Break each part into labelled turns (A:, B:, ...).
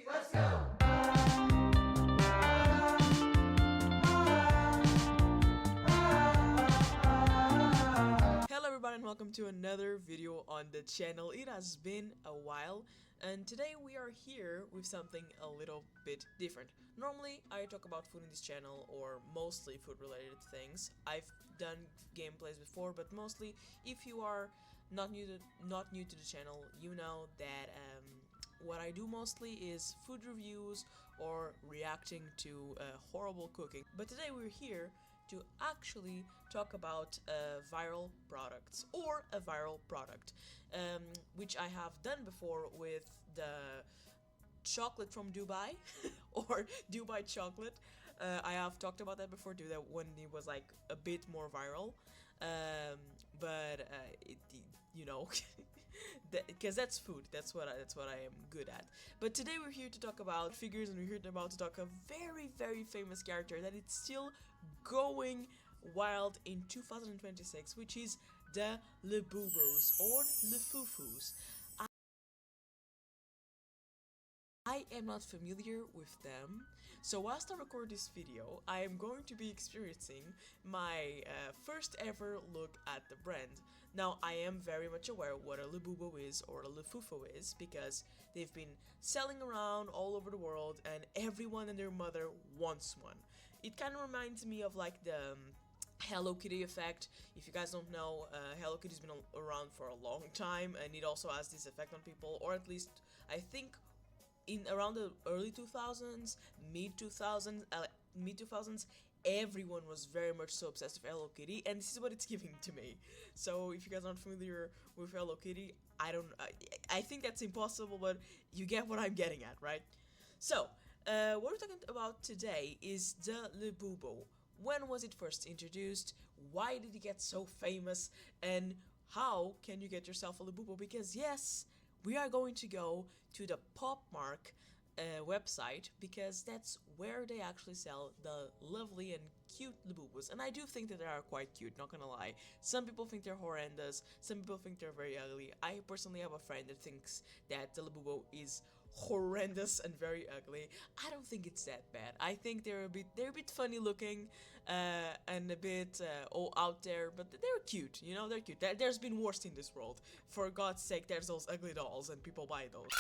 A: 3, let's go!
B: Hello everybody and welcome to another video on the channel. It has been a while and today we are here with something a little bit different. Normally I talk about food in this channel, or mostly food related things. I've done gameplays before, but mostly if you are not new to the channel, you know that what I do mostly is food reviews or reacting to horrible cooking. But today we're here to actually talk about viral products, or a viral product, which I have done before with the chocolate from Dubai or Dubai chocolate. I have talked about that before too, that when it was like a bit more viral, but you know, because that's food, that's what I am good at. But today we're here to talk about figures, and we're here about to talk a very famous character that it's still going wild in 2026, which is the Labubus or Lafufus. I am not familiar with them, so whilst I record this video, I am going to be experiencing my first ever look at the brand. Now, I am very much aware what a Labubu is or a Lafufu is, because they've been selling around all over the world and everyone and their mother wants one. It kind of reminds me of like the Hello Kitty effect. If you guys don't know, Hello Kitty's been around for a long time, and it also has this effect on people, or at least I think in around the early 2000s, mid 2000s, everyone was very much so obsessed with Hello Kitty, and this is what it's giving to me. So if you guys aren't familiar with Hello Kitty, I think that's impossible, but you get what I'm getting at, right? So what we're talking about today is the Labubu. When was it first introduced? Why did it get so famous? And how can you get yourself a Labubu? Because yes, we are going to go to the Popmark website, because that's where they actually sell the lovely and cute Labubus. And I do think that they are quite cute, not gonna lie. Some people think they're horrendous, some people think they're very ugly. I personally have a friend that thinks that the Labubu is horrendous and very ugly. I don't think it's that bad. I think they're a bit funny looking and a bit out there, but they're cute, you know, they're cute. There's been worse in this world. For God's sake, there's those ugly dolls and people buy those.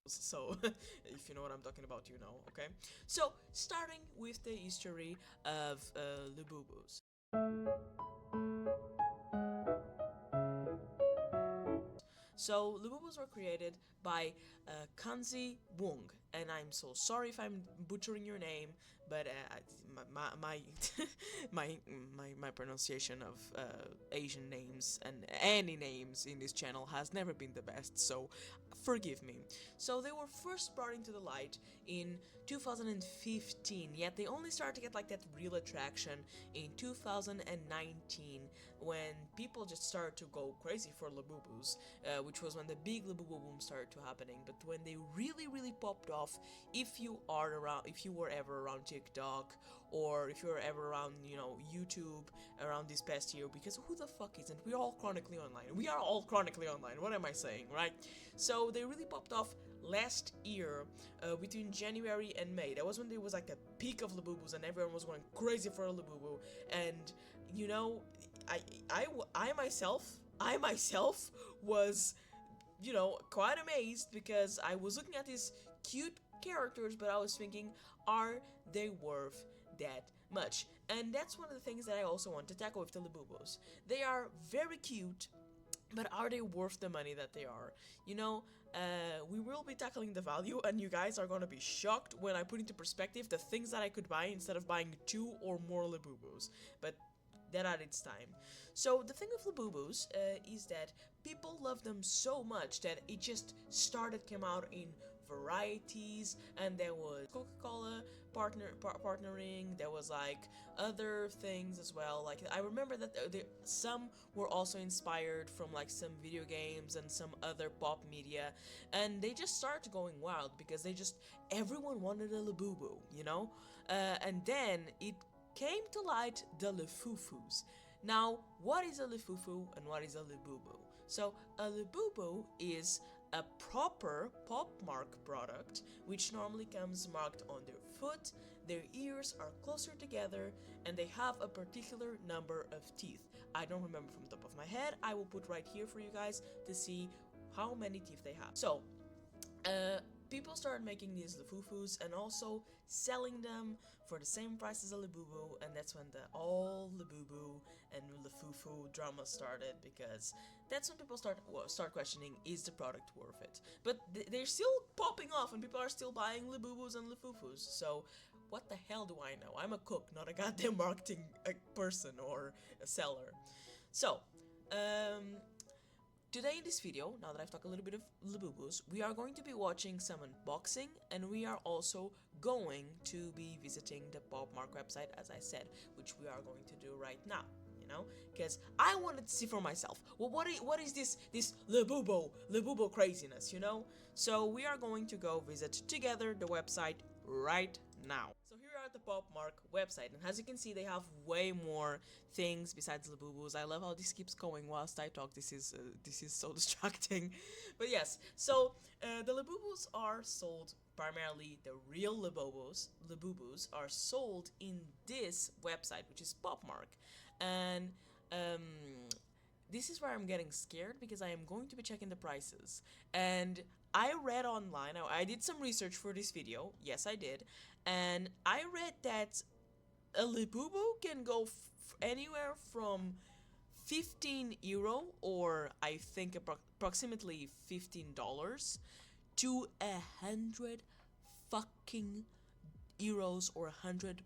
B: So, if you know what I'm talking about, you know, okay? So, starting with the history of Labubus. So, Labubus were created by Kanzi Wong, and I'm so sorry if I'm butchering your name, but my pronunciation of Asian names and any names in this channel has never been the best, so forgive me. So they were first brought into the light in 2015, yet they only started to get like that real attraction in 2019, when people just started to go crazy for Labubus, which was when the big Labubu boom started to happening. But when they really popped off, if you were ever around TikTok, or if you were ever around, you know, YouTube around this past year, because who the fuck isn't? We're all chronically online. We are all chronically online. What am I saying, right? So they really popped off last year, between January and May. That was when there was like a peak of Labubus and everyone was going crazy for a Labubu. And you know, I myself was, you know, quite amazed, because I was looking at these cute characters, but I was thinking, are they worth that much? And that's one of the things that I also want to tackle with the Labubus. They are very cute, but are they worth the money that they are? You know, we will be tackling the value, and you guys are gonna be shocked when I put into perspective the things that I could buy instead of buying 2 or more Labubus. But that at its time. So the thing with Labubus is that people love them so much that it just came out in varieties, and there was Coca-Cola partnering, there was like other things as well. Like I remember that some were also inspired from like some video games and some other pop media, and they just started going wild because everyone wanted a Labubu, you know, and then it came to light the Lafufus. Now, what is a Lafufu and what is a Labubu? So, a Labubu is a proper pop mark product, which normally comes marked on their foot, their ears are closer together, and they have a particular number of teeth. I don't remember from the top of my head. I will put right here for you guys to see how many teeth they have. So, people started making these Lafufus and also selling them for the same price as a Labubu, and that's when the all Labubu and Lafufu drama started, because that's when people start questioning, is the product worth it? But they're still popping off and people are still buying Labubus and Lafufus, so what the hell do I know? I'm a cook, not a goddamn marketing person or a seller. So, today in this video, now that I've talked a little bit of Labubus, we are going to be watching some unboxing, and we are also going to be visiting the PopMark website, as I said, which we are going to do right now, you know, because I wanted to see for myself, well, what is this Labubu craziness, you know? So we are going to go visit together the website right now. So here are the PopMark website, and as you can see, they have way more things besides Labubus. I love how this keeps going whilst I talk. This is so distracting. But yes, so the Labubus are sold primarily. The real Labubus are sold in this website, which is PopMark, and this is where I'm getting scared, because I am going to be checking the prices. And I read online, I did some research for this video, yes I did, and I read that a Labubu can go anywhere from 15 euro, or I think approximately $15, to 100 fucking euros or $100.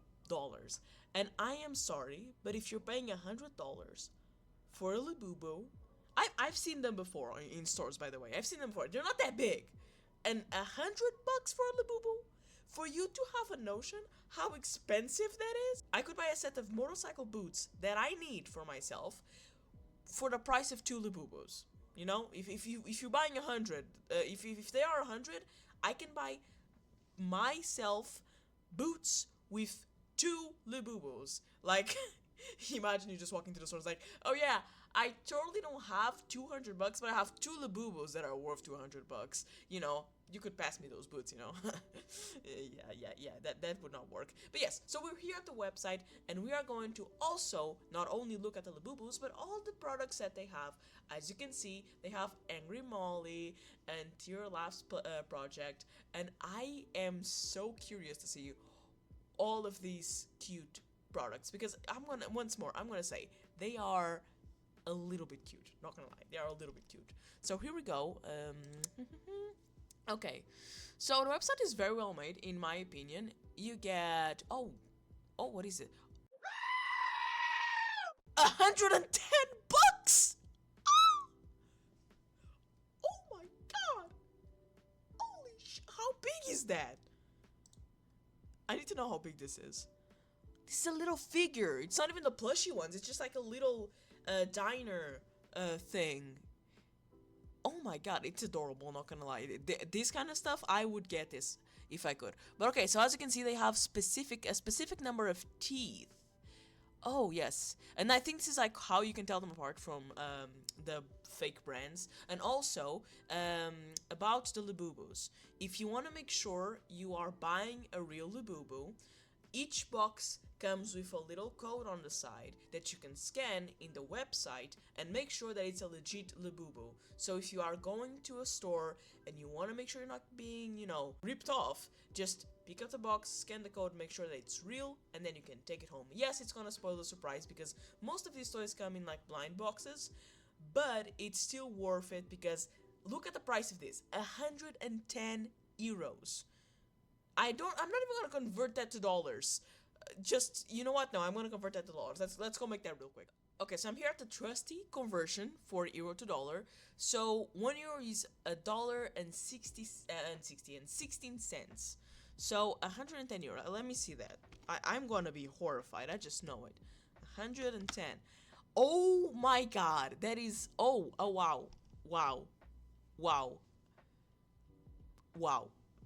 B: And I am sorry, but if you're paying $100 for a Labubu, I've seen them before in stores, by the way. I've seen them before. They're not that big. And $100 for a Labubu? For you to have a notion how expensive that is? I could buy a set of motorcycle boots that I need for myself for the price of 2 Labubus. You know, if you're buying 100, if they are 100, I can buy myself boots with 2 Labubus. Like, imagine you just walk into the store and it's like, oh yeah, I totally don't have $200, but I have 2 Labubus that are worth $200. You know, you could pass me those boots, you know. yeah, that would not work. But yes, so we're here at the website, and we are going to also not only look at the Labubus, but all the products that they have. As you can see, they have Angry Molly and Tear Laughs project, and I am so curious to see all of these cute products, because I'm gonna say they are a little bit cute, not gonna lie, they are a little bit cute. So here we go. Okay, so the website is very well made, in my opinion. You get, what is it, $110. Oh my god, holy how big is that? I need to know how big this is. This is a little figure. It's not even the plushy ones. It's just like a little diner thing. Oh my god, it's adorable, not gonna lie. This kind of stuff, I would get this if I could. But okay, so as you can see, they have a specific number of teeth. Oh yes, and I think this is like how you can tell them apart from the fake brands. And also about the Labubus, if you want to make sure you are buying a real Labubu, each box comes with a little code on the side that you can scan in the website and make sure that it's a legit Labubu. So if you are going to a store and you want to make sure you're not being, you know, ripped off, just pick up the box, scan the code, make sure that it's real, and then you can take it home. Yes, it's gonna spoil the surprise because most of these toys come in like blind boxes, but it's still worth it because look at the price of this, 110 euros. I'm not even gonna convert that to dollars. Just, you know what? No, I'm gonna convert that to dollars. Let's go make that real quick. Okay, so I'm here at the trusty conversion for euro to dollar. So 1 euro is $1.16. So 110 euro. Let me see that. I'm gonna be horrified. I just know it. 110. Oh my god, that is. Oh wow.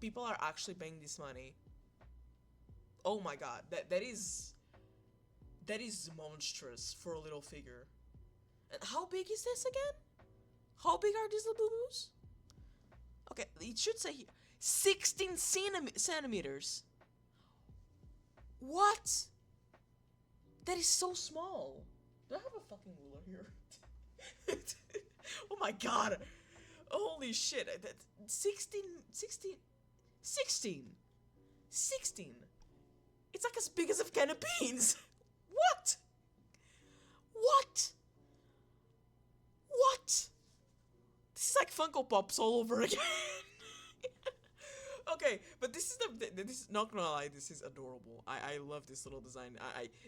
B: People are actually paying this money. Oh my god, that is monstrous for a little figure. And how big is this again? How big are these Labubus? Okay, it should say here 16 centimeters. What? That is so small. Do I have a fucking ruler here? Oh my god. Holy shit. 16, 16, 16. 16. It's like as big as a can of beans. What? What? What? This is like Funko Pops all over again. Okay, but this is not gonna lie, this is adorable. I love this little design.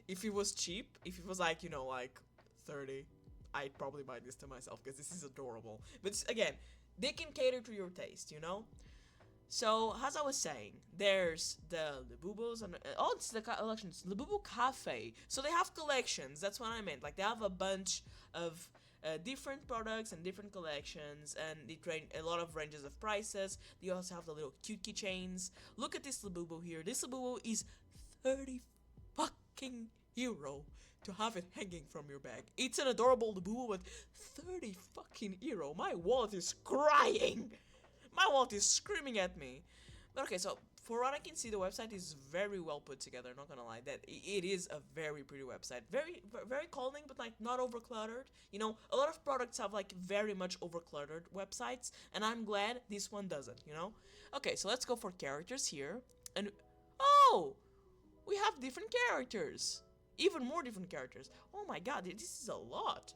B: If it was cheap, if it was like, you know, like 30, I'd probably buy this to myself because this is adorable. But again, they can cater to your taste, you know? So, as I was saying, there's the Labubus and oh, it's the collections, Labubu Cafe. So they have collections. That's what I meant. Like they have a bunch of different products and different collections, and they train a lot of ranges of prices. They also have the little cute keychains. Look at this Labubu here. This Labubu is 30 fucking euro to have it hanging from your bag. It's an adorable Labubu, but 30 fucking euro. My wallet is crying. My wallet is screaming at me. But okay, so for what I can see, the website is very well put together. Not gonna lie, that it is a very pretty website. Very calming, but like not overcluttered. You know, a lot of products have like very much overcluttered websites, and I'm glad this one doesn't. You know. Okay, so let's go for characters here, and oh, we have different characters, even more different characters. Oh my god, this is a lot.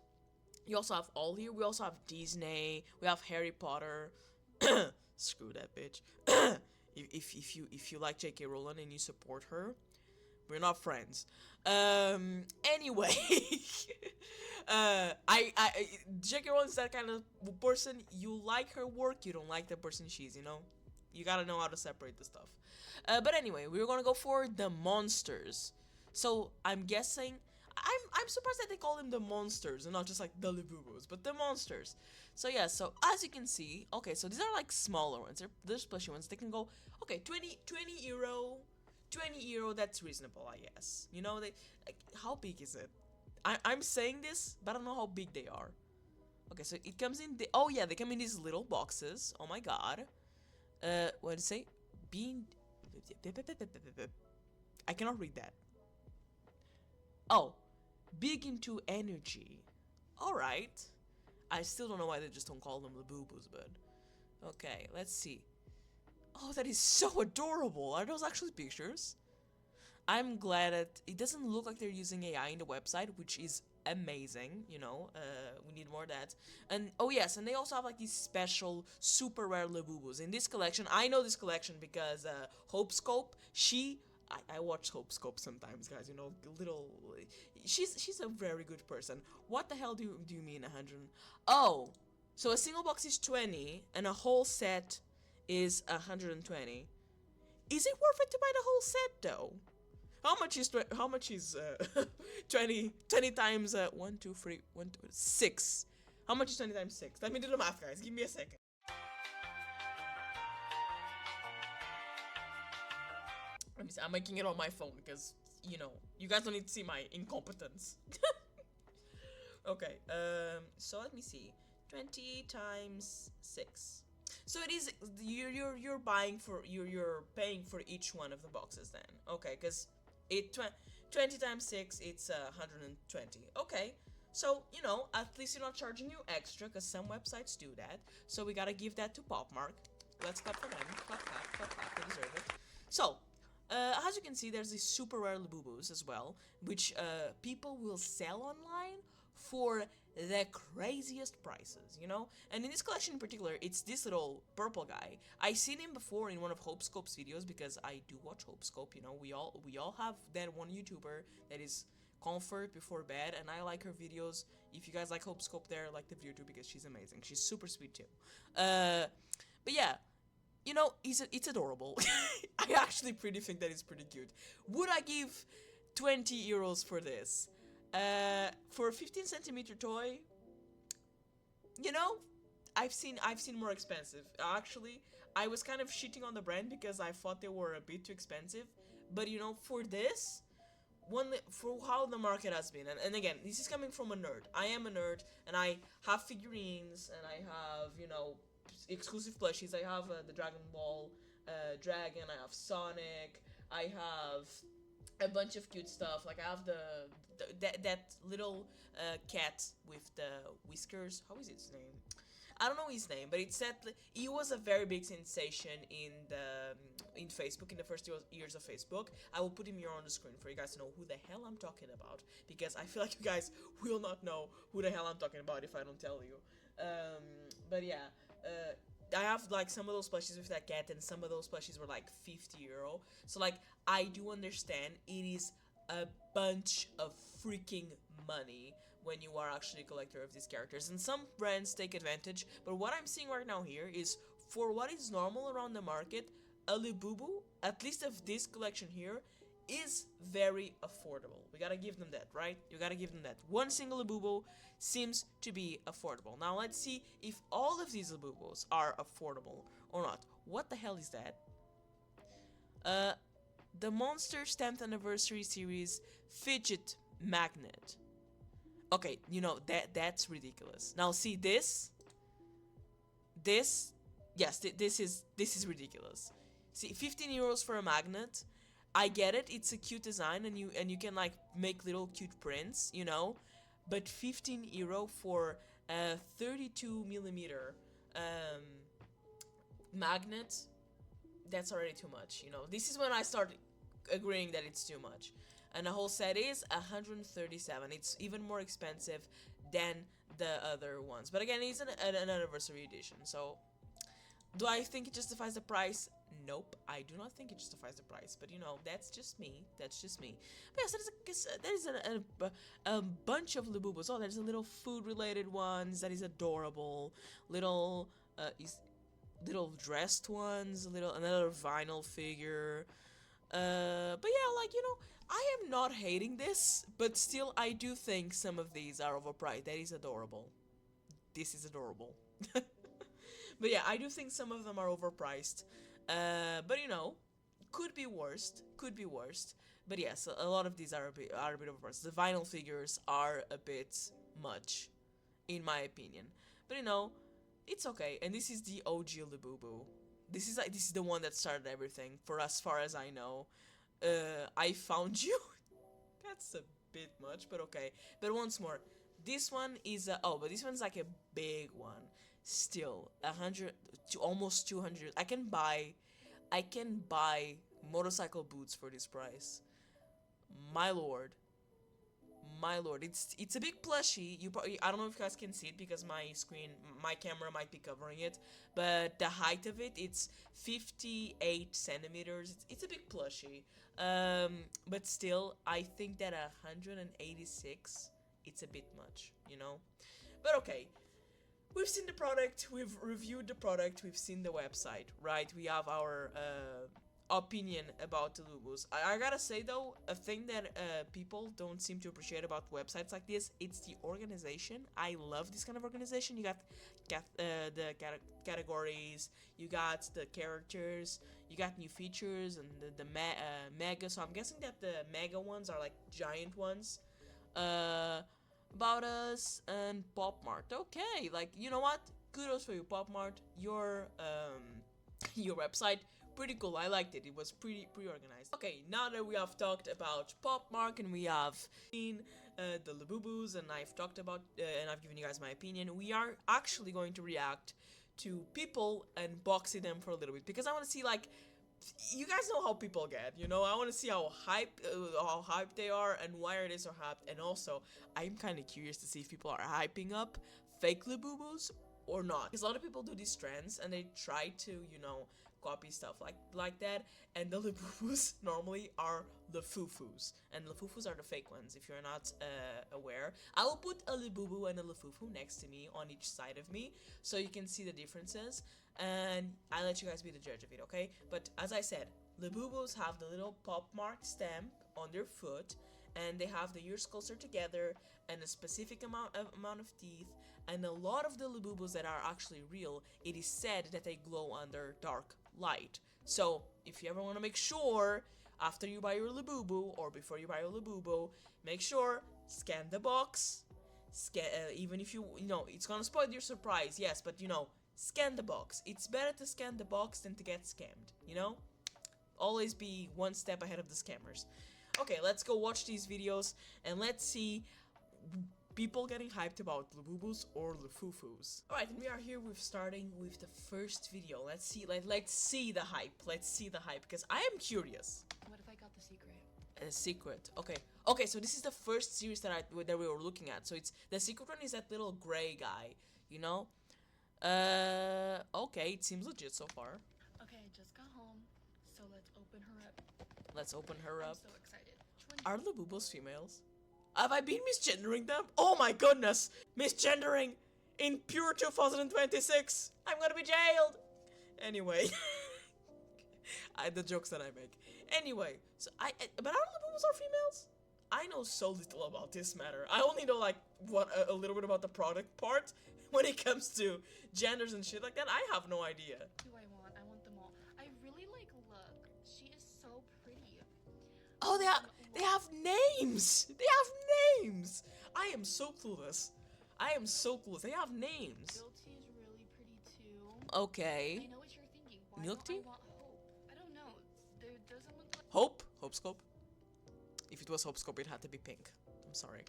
B: You also have all here. We also have Disney. We have Harry Potter. Screw that bitch. if you like J.K. Rowling and you support her, we're not friends. Anyway, J.K. Rowling is that kind of person. You like her work, you don't like the person she's. You know, you gotta know how to separate the stuff. But anyway, we're gonna go for the monsters. So I'm guessing. I'm surprised that they call them the monsters and not just like the Labubus, but the monsters. So yeah, so as you can see, okay, so these are like smaller ones. They're splashy ones. They can go, okay, 20 euro, 20 euro. That's reasonable, I guess. You know, they like, how big is it? I'm saying this, but I don't know how big they are. Okay, so it comes in. Oh yeah, they come in these little boxes. Oh my god. What did it say? Being. I cannot read that. Oh. Big into energy. Alright. I still don't know why they just don't call them Labubus, but... Okay, let's see. Oh, that is so adorable. Are those actually pictures? I'm glad that it doesn't look like they're using AI in the website, which is amazing, you know. We need more of that. And, oh yes, and they also have like these special, super rare Labubus. In this collection, I know this collection because Hope Scope, I watch Hope Scope sometimes, guys, you know, little... She's a very good person. What the hell do you mean 100? Oh, so a single box is 20, and a whole set is 120. Is it worth it to buy the whole set, though? How much is 20 times 1, 2, 3, 1, 2, 6? How much is 20 times 6? Let me do the math, guys. Give me a second. Let me see. I'm making it on my phone because, you know, you guys don't need to see my incompetence. Okay, so let me see. 20 times 6. So it is you're buying for you're paying for each one of the boxes then. Okay, because 20 times 6 it's 120. Okay. So, you know, at least you're not charging you extra because some websites do that. So we gotta give that to Popmark. Let's clap for them. Clap, clap, clap, clap. They deserve it. So, as you can see, there's these super rare Labubus as well, which people will sell online for the craziest prices, you know? And in this collection in particular, it's this little purple guy. I seen him before in one of Hope Scope's videos because I do watch Hope Scope, you know? We all have that one YouTuber that is comfort before bed, and I like her videos. If you guys like Hope Scope there, like the video too because she's amazing. She's super sweet too. But yeah, you know, it's adorable. I actually pretty think that it's pretty cute. Would I give 20 euros for this? For a 15 centimeter toy, you know, I've seen more expensive. Actually, I was kind of shitting on the brand because I thought they were a bit too expensive. But you know, for this, for how the market has been, and again, this is coming from a nerd. I am a nerd, and I have figurines, and I have, you know, exclusive plushies. I have the Dragon Ball Dragon. I have Sonic. I have a bunch of cute stuff. Like I have that little cat with the whiskers. How is its name? I don't know his name, but it said he was a very big sensation in Facebook in the first years of Facebook. I will put him here on the screen for you guys to know who the hell I'm talking about, because I feel like you guys will not know who the hell I'm talking about if I don't tell you. But yeah, I have like some of those plushies with that cat, and some of those plushies were like 50 euro. So like I do understand it is a bunch of freaking money when you are actually a collector of these characters, and some brands take advantage. But what I'm seeing right now here is, for what is normal around the market, a Labubu, at least of this collection here, is very affordable. We gotta give them that, right? You gotta give them that. One single Labubu seems to be affordable. Now let's see if all of these Labubus are affordable or not. What the hell is that? The Monsters 10th Anniversary Series Fidget Magnet. Okay, you know, that's ridiculous. Now see this, yes, this is ridiculous. See, 15 euros for a magnet. I get it, it's a cute design, and you can like make little cute prints, you know, but 15 euro for a 32 millimeter magnet, that's already too much, you know. This is when I start agreeing that it's too much. And the whole set is 137. It's even more expensive than the other ones. But again, it's an anniversary edition. So, do I think it justifies the price? Nope, I do not think it justifies the price. But you know, that's just me. That's just me. But yes, that is a bunch of Labubus. Oh, there's a little food-related ones. That is adorable. Little dressed ones. Another vinyl figure. But yeah, like, you know, I am not hating this, but still I do think some of these are overpriced. That is adorable. This is adorable. But yeah, I do think some of them are overpriced. But you know, could be worst. Could be worst. But yes, a lot of these are a bit overpriced. The vinyl figures are a bit much, in my opinion. But you know, it's okay. And this is the OG Labubu. This is the one that started everything, for as far as I know. I found you. That's a bit much, but okay. But once more, this one is but this one's like a big one. Still, 100 to almost 200. I can buy motorcycle boots for this price. My lord. My lord, it's a big plushie. I don't know if you guys can see it because my camera might be covering it, but the height of it's 58 centimeters. It's a big plushie. But still, I think that 186, it's a bit much, you know. But okay, we've seen the product, we've reviewed the product, we've seen the website, right? We have our opinion about the Labubus. I gotta say though, a thing that people don't seem to appreciate about websites like this, it's the organization. I love this kind of organization. You got the categories, you got the characters, you got new features, and the mega. So I'm guessing that the mega ones are like giant ones. About Us and Pop Mart. Okay, like, you know what? Kudos for you, Pop Mart. Your your website, pretty cool. I liked it. It was pretty organized. Okay, now that we have talked about Pop Mart and we have seen the Labubus, and I've talked about and I've given you guys my opinion, we are actually going to react to people unboxing them for a little bit, because I want to see, like, you guys know how people get, you know. I want to see how hyped they are and why are they so hyped. And also, I'm kind of curious to see if people are hyping up fake Labubus or not, because a lot of people do these trends and they try to, you know, copy stuff like that, and the Labubus normally are Lafufus, and Lafufus are the fake ones, if you're not aware. I will put a Labubu and a Lafufu next to me on each side of me, so you can see the differences, and I'll let you guys be the judge of it, okay? But as I said, Labubus have the little Pop Mart stamp on their foot, and they have the ears closer together, and a specific amount of teeth, and a lot of the Labubus that are actually real, it is said that they glow under dark light. So if you ever want to make sure, after you buy your Labubu or before you buy your Labubu, make sure, scan the box, even if you know it's gonna spoil your surprise, yes, but you know, scan the box. It's better to scan the box than to get scammed, you know? Always be one step ahead of the scammers. Okay, let's go watch these videos and let's see people getting hyped about Labubus or Lafufus. Alright, and we are here with starting with the first video. Let's see the hype. Let's see the hype, because I am curious.
A: What if I got the secret?
B: A secret. Okay, so this is the first series that we were looking at. So it's the secret one is that little gray guy, you know? Okay, it seems legit so far.
A: Okay, I just got home, so let's open her up.
B: Let's open her up.
A: I'm so excited.
B: Are Labubus females? Have I been misgendering them? Oh my goodness! Misgendering in pure 2026! I'm gonna be jailed! Anyway. The jokes that I make. Anyway, so but are Labubus are females? I know so little about this matter. I only know like a little bit about the product part. When it comes to genders and shit like that, I have no idea.
A: Who I want them all. I really like look. She is so pretty.
B: Oh, they have names. They have names. I am so clueless. They have names.
A: Guilty is really pretty too.
B: Okay.
A: I know what you're thinking. Why
B: Milk tea?
A: don't I want Hope? I don't know. There doesn't look like
B: Hope? Hope Scope? If it was Hope Scope, it had to be pink. I'm sorry.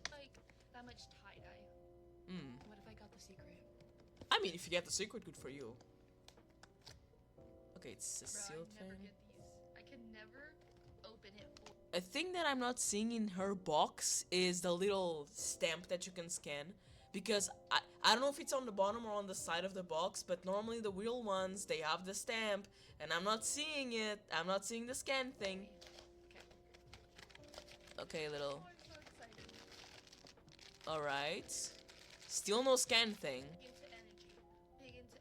A: that much tie-dye. What if I got the secret?
B: I mean, if you get the secret, good for you. Okay, it's a
A: Bro,
B: sealed
A: I never
B: thing.
A: get these. I can never open it.
B: A thing that I'm not seeing in her box is the little stamp that you can scan. Because I don't know if it's on the bottom or on the side of the box, but normally the real ones, they have the stamp, and I'm not seeing it. I'm not seeing the scan thing. Okay, little.
A: Oh, I'm so excited.
B: Alright. Still no scan thing.
A: Big into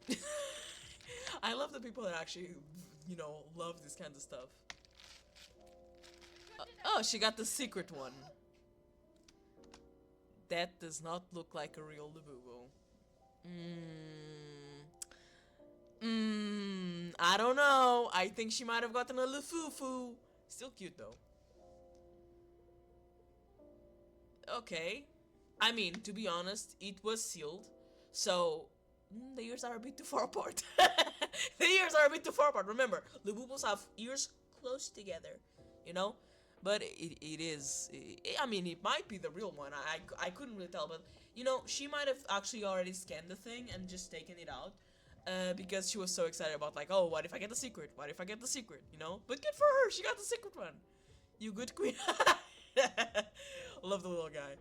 A: energy.
B: I love the people that actually, you know, love this kind of stuff. Oh, she got the secret one. That does not look like a real Labubu. I don't know. I think she might have gotten a Lafufu. Still cute though. Okay. I mean, to be honest, it was sealed. So, the ears are a bit too far apart. The ears are a bit too far apart. Remember, Labubus have ears close together. You know? But I mean, it might be the real one. I couldn't really tell, but you know, she might have actually already scanned the thing and just taken it out, because she was so excited about like, oh, what if I get the secret? What if I get the secret? You know? But good for her, she got the secret one. You good queen? Love the little guy.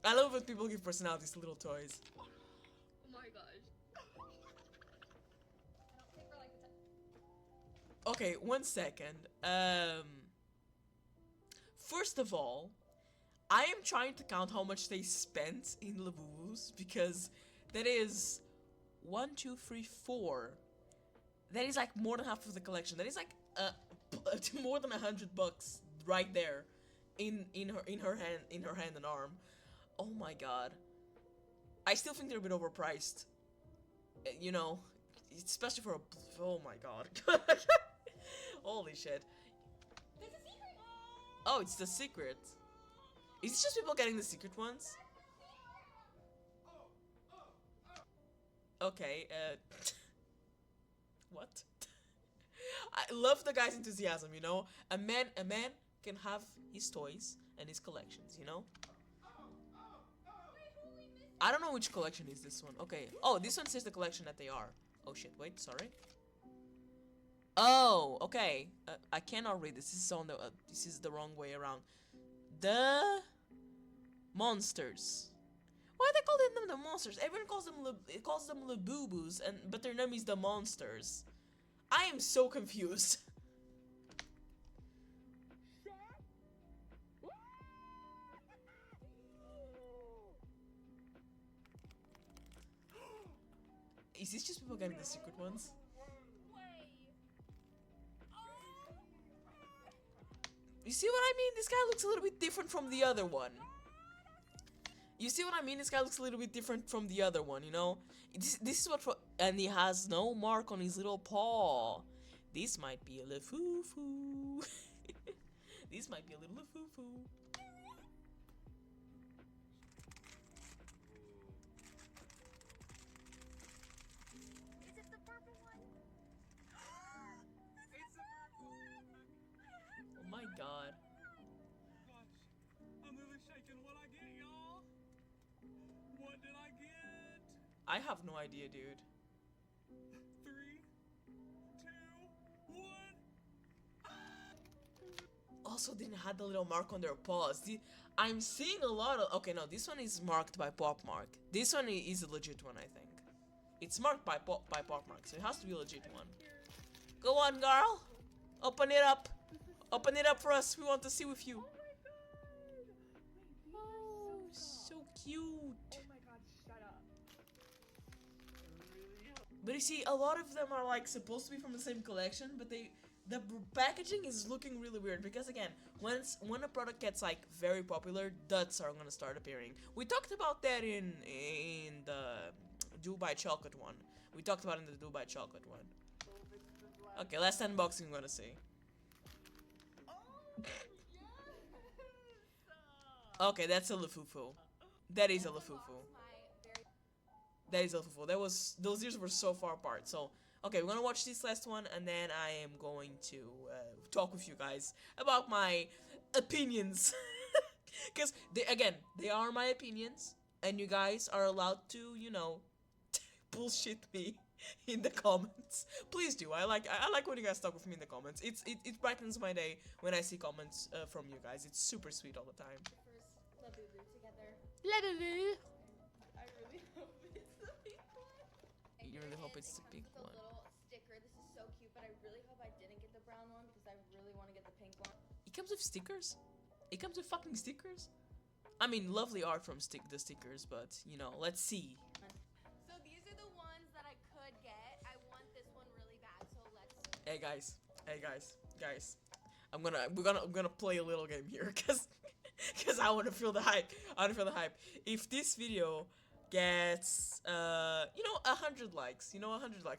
B: I love when people give personalities to little toys.
A: Oh my gosh.
B: Okay, 1 second. First of all, I am trying to count how much they spent in Labubus, because that is 1, 2, 3, 4. That is like more than half of the collection. That is like more than $100 right there, in her hand and arm. Oh my god. I still think they're a bit overpriced. You know, especially for a. Oh my god. Holy shit. Oh, it's the secret. Is it just people getting the secret ones? Okay, what? I love the guy's enthusiasm, you know? A man can have his toys and his collections, you know? I don't know which collection is this one. Okay. Oh, this one says the collection that they are. Oh shit, wait, sorry. Oh, okay. I cannot read this. This is on the. This is the wrong way around. The monsters. Why they call them the monsters? Everyone calls them Labubus, but their name is the monsters. I am so confused. Is this just people getting the secret ones? You see what I mean? This guy looks a little bit different from the other one. You see what I mean? This guy looks a little bit different from the other one, you know? This is what... And he has no mark on his little paw. This might be a Lafufu. This might be a little Lafufu. I have no idea, dude. 3, 2, 1. Also didn't have the little mark on their paws. I'm seeing a lot of... Okay, no, this one is marked by Pop Mark. This one is a legit one, I think. It's marked by Pop Mark, so it has to be a legit one. Go on, girl. Open it up. Open it up for us. We want to see with you. Oh, so cute.
C: Oh my god, shut up.
B: But you see, a lot of them are like supposed to be from the same collection, but the packaging is looking really weird because again, when a product gets like very popular, duds are gonna start appearing. We talked about that in the Dubai chocolate one. We talked about it in the Dubai chocolate one. Okay, last unboxing I'm gonna see. Okay, that's a Lafufu. That is a Lafufu. That is a Lafufu. Those ears were so far apart. So okay, we're gonna watch this last one, and then I am going to talk with you guys about my opinions. Because they are my opinions, and you guys are allowed to, you know, bullshit me in the comments. Please do. I like when you guys talk with me in the comments. It brightens my day when I see comments from you guys. It's super sweet all the time.
C: First Labubu together.
A: Labubu.
C: I really hope it's the pink one.
B: You really hope it's the pink one.
C: It comes with a little sticker. This is so cute, but I really hope I didn't get the brown one because I really want to get the pink one.
B: It comes with stickers? It comes with fucking stickers? I mean, lovely art from the stickers, but, you know, let's see.
C: So these are the ones that I could get. I want this one really bad, so let's...
B: Hey guys. I'm gonna play a little game here, cause I wanna feel the hype. If this video gets, you know, 100 likes,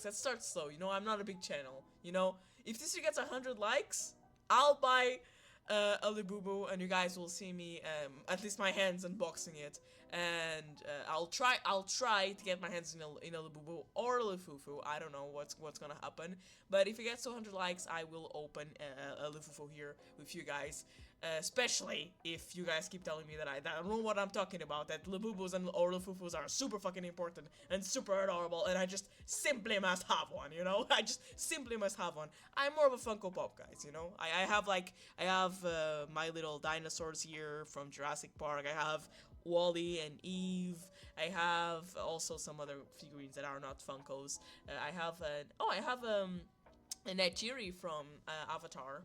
B: let's start slow. You know, I'm not a big channel. You know, if this video gets 100 likes, I'll buy a Labubu, and you guys will see me, at least my hands unboxing it, and I'll try to get my hands in a Labubu or a Lafufu. I don't know what's gonna happen, but if it gets to 100 likes, I will open a Lafufu here with you guys. Especially if you guys keep telling me that I don't know what I'm talking about, that Labubus or Lafufus are super fucking important and super adorable, and I just simply must have one, you know? I just simply must have one. I'm more of a Funko Pop, guys, you know? I have my little dinosaurs here from Jurassic Park. I have Wally and Eve. I have also some other figurines that are not Funkos. I have an Nigeri from Avatar.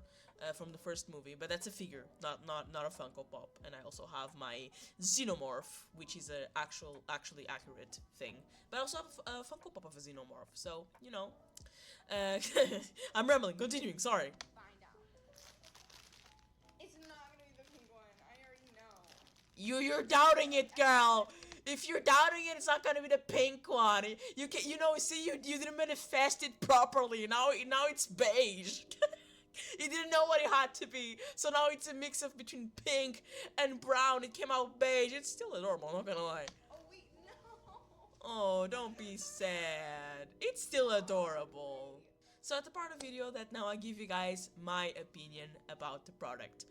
B: From the first movie, but that's a figure, not a Funko Pop. And I also have my Xenomorph, which is a actually accurate thing. But I also have a Funko Pop of a Xenomorph, so you know. I'm rambling. Continuing. Sorry.
C: Find out. It's not gonna be the pink one. I already know.
B: You're doubting it, girl. If you're doubting it, it's not gonna be the pink one. You didn't manifest it properly. Now it's beige. He didn't know what it had to be, so now it's a mix of between pink and brown. It came out beige. It's still adorable, I'm not gonna lie.
C: Oh wait, no.
B: Oh, don't be sad. It's still adorable. So at the part of the video that now I give you guys my opinion about the product.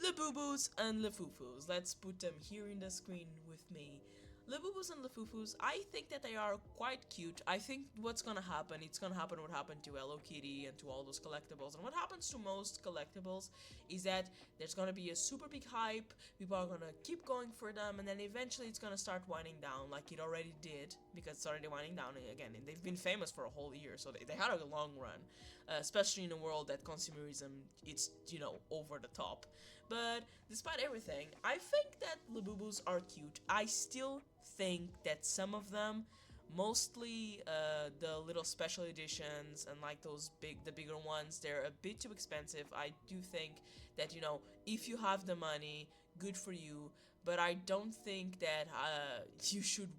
B: Labubus and Lafufus. Let's put them here in the screen with me. Labubus and Lafufus, I think that they are quite cute. I think what's gonna happen, it's gonna happen what happened to Hello Kitty and to all those collectibles. And what happens to most collectibles is that there's gonna be a super big hype, people are gonna keep going for them, and then eventually it's gonna start winding down like it already did, because it's already winding down again. And they've been famous for a whole year, so they had a long run, especially in a world that consumerism, it's, you know, over the top. But despite everything, I think that Labubus are cute. I still think that some of them, mostly the little special editions and like the bigger ones, they're a bit too expensive. I do think that, you know, if you have the money, good for you, but I don't think that you should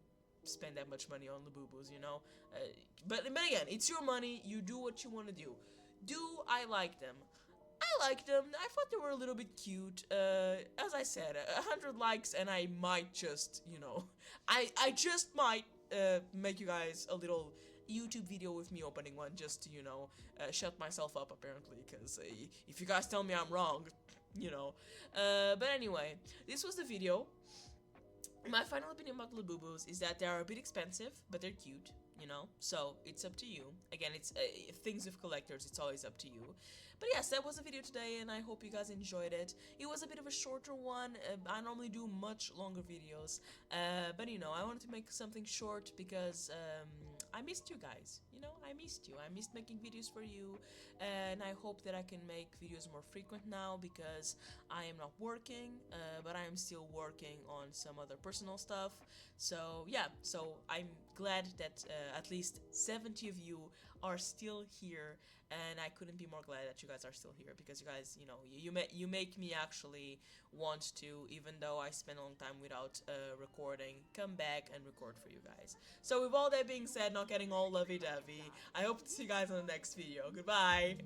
B: spend that much money on Labubus, you know. But again, it's your money, you do what you want to do. Do I like them? I liked them. I thought they were a little bit cute. As I said, 100 likes and I might just, you know, I just might make you guys a little YouTube video with me opening one just to, you know, shut myself up apparently, because if you guys tell me I'm wrong, you know. But anyway, this was the video. My final opinion about Labubus is that they are a bit expensive, but they're cute, you know? So, it's up to you. Again, it's things with collectors, it's always up to you. But yes, that was the video today, and I hope you guys enjoyed it. It was a bit of a shorter one. I normally do much longer videos, but you know, I wanted to make something short because I missed you guys. You know, I missed you. I missed making videos for you, and I hope that I can make videos more frequent now because I am not working, but I am still working on some other personal stuff. So yeah, so I'm glad that at least 70 of you are still here, and I couldn't be more glad that you guys are still here because you guys, you know, you make me actually want to, even though I spend a long time without recording, come back and record for you guys. So with all that being said, not getting all lovey-dovey, I hope to see you guys on the next video. Goodbye!